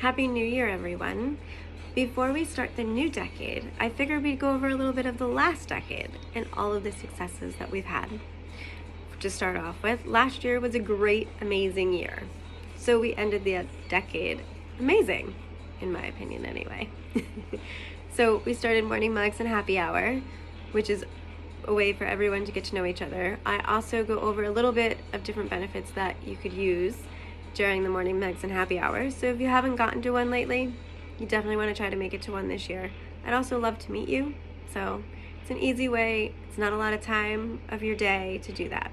Happy New Year, everyone. Before we start the new decade, I figured we'd go over a little bit of the last decade and all of the successes that we've had. To start off with, last year was a great, amazing year. So we ended the decade amazing, in my opinion anyway. So we started Morning Mugs and Happy Hour, which is a way for everyone to get to know each other. I also go over a little bit of different benefits that you could use during the Morning Mugs and Happy Hour. So if you haven't gotten to one lately, you definitely want to try to make it to one this year. I'd also love to meet you. So it's an easy way. It's not a lot of time of your day to do that.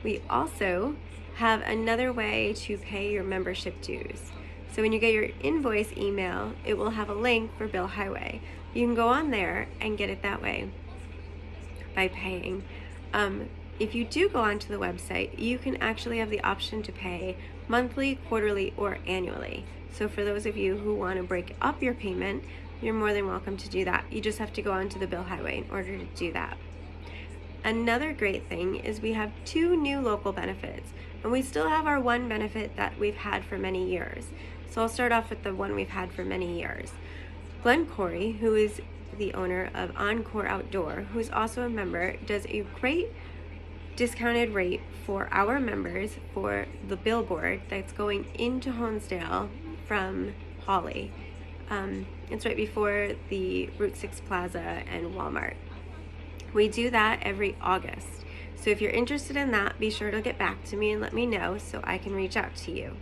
We also have another way to pay your membership dues. So when you get your invoice email, it will have a link for Bill Highway. You can go on there and get it that way by paying. If you do go onto the website, you can actually have the option to pay monthly, quarterly, or annually. So for those of you who want to break up your payment, you're more than welcome to do that. You just have to go onto the Bill Highway in order to do that. Another great thing is we have 2 new local benefits, and we still have our one benefit that we've had for many years. So I'll start off with the one we've had for many years. Glenn Corey, who is the owner of Encore Outdoor, who's also a member, does a great discounted rate for our members for the billboard that's going into Honesdale from Holly. It's right before the Route 6 Plaza and Walmart. We do that every August. So if you're interested in that, be sure to get back to me and let me know so I can reach out to you.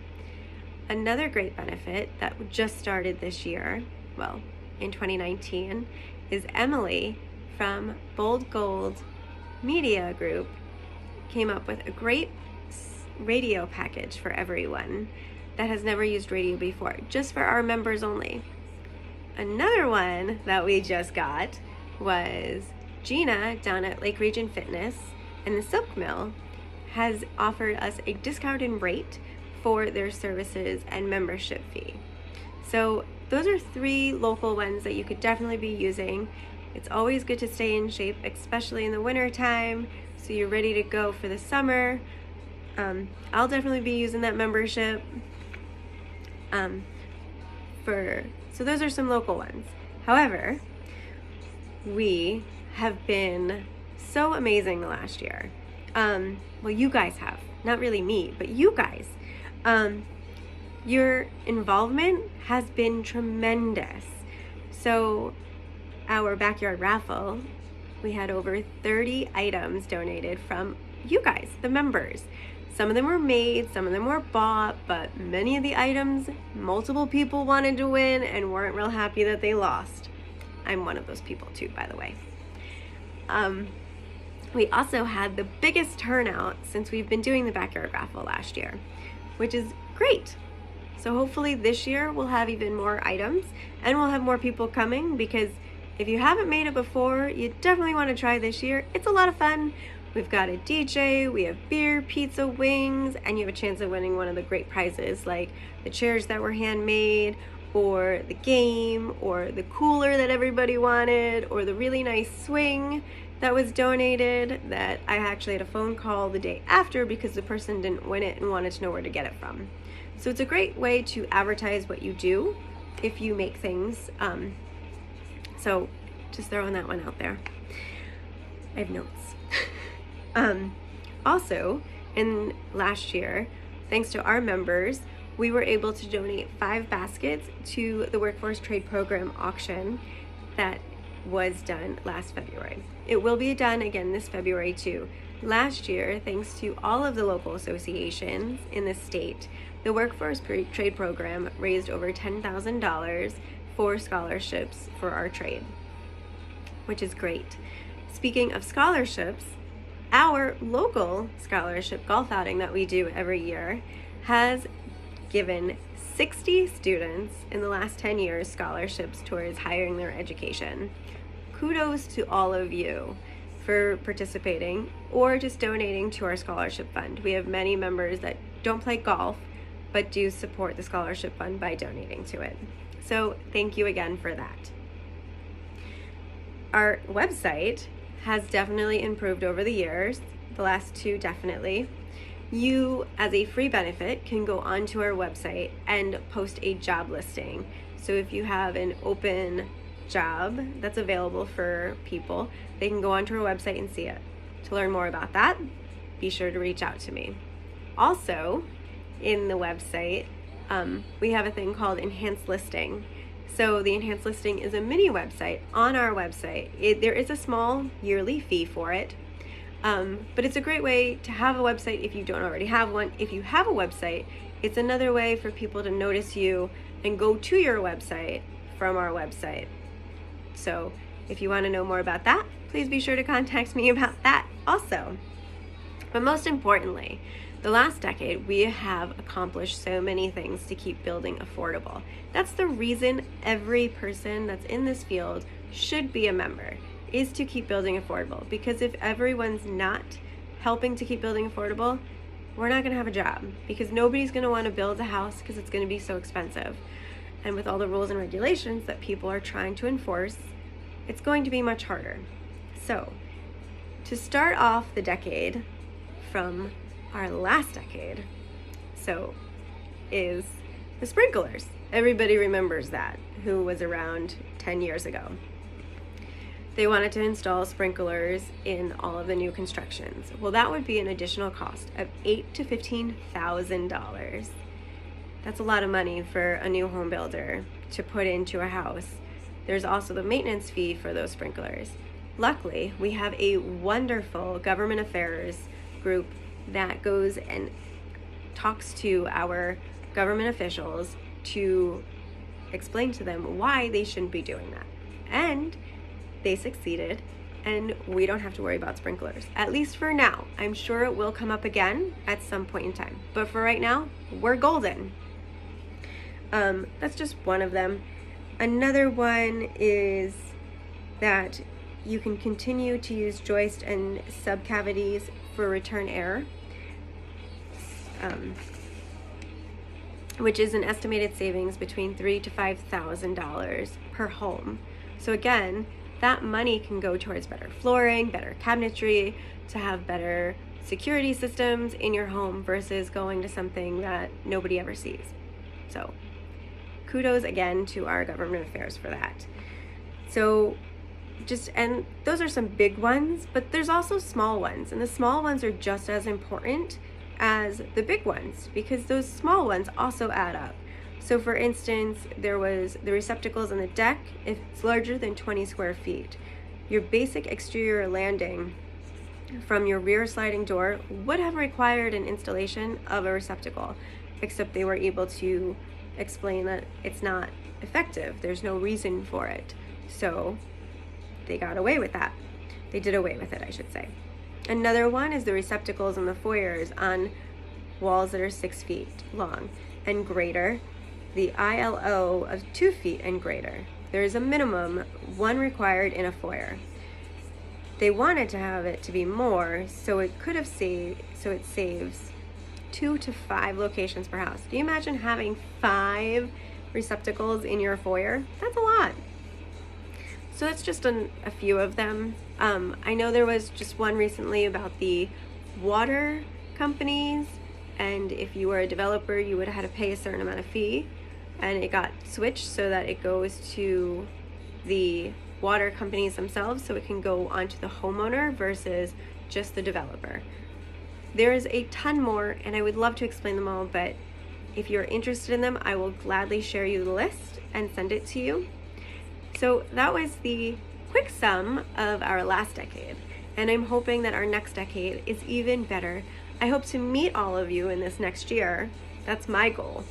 Another great benefit that just started this year, well, in 2019, is Emily from Bold Gold Media Group came up with a great radio package for everyone that has never used radio before, just for our members only. Another one that we just got was Gina down at Lake Region Fitness and the Silk Mill has offered us a discounted rate for their services and membership fee. So those are 3 local ones that you could definitely be using. It's always good to stay in shape, especially in the winter time, so you're ready to go for the summer. I'll definitely be using that membership. So those are some local ones. However, we have been so amazing the last year. Well, you guys have, not really me, but you guys. Your involvement has been tremendous. So our backyard raffle, we had over 30 items donated from you guys, the members. Some of them were made, some of them were bought, but many of the items, multiple people wanted to win and weren't real happy that they lost. I'm one of those people too, by the way. We also had the biggest turnout since we've been doing the backyard raffle last year, which is great. So hopefully this year we'll have even more items and we'll have more people coming, because if you haven't made it before, you definitely want to try this year. It's a lot of fun. We've got a DJ, we have beer, pizza, wings, and you have a chance of winning one of the great prizes like the chairs that were handmade, or the game, or the cooler that everybody wanted, or the really nice swing that was donated that I actually had a phone call the day after because the person didn't win it and wanted to know where to get it from. So it's a great way to advertise what you do if you make things. So just throwing that one out there. I have notes. Also, in last year, thanks to our members, we were able to donate 5 baskets to the Workforce Trade Program auction that was done last February. It will be done again this February too. Last year, thanks to all of the local associations in the state, the Workforce Trade Program raised over $10,000 for scholarships for our trade, which is great. Speaking of scholarships, our local scholarship golf outing that we do every year has given 60 students in the last 10 years scholarships towards hiring their education. Kudos to all of you for participating or just donating to our scholarship fund. We have many members that don't play golf but do support the scholarship fund by donating to it. So thank you again for that. Our website has definitely improved over the years, the last 2 definitely. you, as a free benefit, can go onto our website and post a job listing. So if you have an open job that's available for people, they can go onto our website and see it. To learn more about that, be sure to reach out to me. Also, in the website, we have a thing called Enhanced Listing. So the Enhanced Listing is a mini website on our website. There is a small yearly fee for it, but it's a great way to have a website if you don't already have one. If you have a website, it's another way for people to notice you and go to your website from our website. So if you want to know more about that, please be sure to contact me about that also. But most importantly, the last decade, we have accomplished so many things to keep building affordable. That's the reason every person that's in this field should be a member, is to keep building affordable. Because if everyone's not helping to keep building affordable, we're not going to have a job, because nobody's going to want to build a house because it's going to be so expensive. And with all the rules and regulations that people are trying to enforce, it's going to be much harder. So, to start off the decade from our last decade, is the sprinklers. Everybody remembers that, who was around 10 years ago. They wanted to install sprinklers in all of the new constructions. Well, that would be an additional cost of $8,000 to $15,000. That's a lot of money for a new home builder to put into a house. There's also the maintenance fee for those sprinklers. Luckily, we have a wonderful government affairs group that goes and talks to our government officials to explain to them why they shouldn't be doing that. And they succeeded, and we don't have to worry about sprinklers, at least for now. I'm sure it will come up again at some point in time, but for right now, we're golden. That's just one of them. Another one is that you can continue to use joist and subcavities for return air, which is an estimated savings between $3,000 to $5,000 per home. So again, that money can go towards better flooring, better cabinetry, to have better security systems in your home versus going to something that nobody ever sees. So kudos again to our government affairs for that. So and those are some big ones, but there's also small ones, and the small ones are just as important as the big ones, because those small ones also add up. So for instance, there was the receptacles on the deck. If it's larger than 20 square feet, your basic exterior landing from your rear sliding door would have required an installation of a receptacle, except they were able to explain that it's not effective. There's no reason for it. So they got away with that. They did away with it, I should say. Another one is the receptacles in the foyers on walls that are 6 feet long and greater. The ILO of 2 feet and greater. There is a minimum one required in a foyer. They wanted to have it to be more, so it saves 2 to 5 locations per house. Do you imagine having 5 receptacles in your foyer? That's a lot. So that's just a few of them. I know there was just one recently about the water companies, and if you were a developer, you would have had to pay a certain amount of fee, and it got switched so that it goes to the water companies themselves, so it can go onto the homeowner versus just the developer. There is a ton more, and I would love to explain them all, but if you're interested in them, I will gladly share you the list and send it to you. So that was the quick sum of our last decade, and I'm hoping that our next decade is even better. I hope to meet all of you in this next year. That's my goal.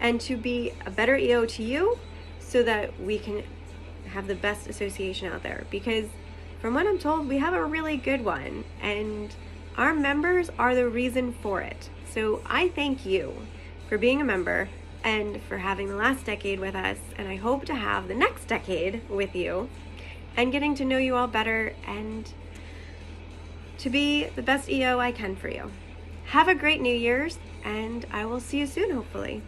And to be a better EO to you so that we can have the best association out there. Because from what I'm told, we have a really good one, and our members are the reason for it. So I thank you for being a member and for having the last decade with us, and I hope to have the next decade with you and getting to know you all better and to be the best EO I can for you. Have a great New Year's, and I will see you soon, hopefully.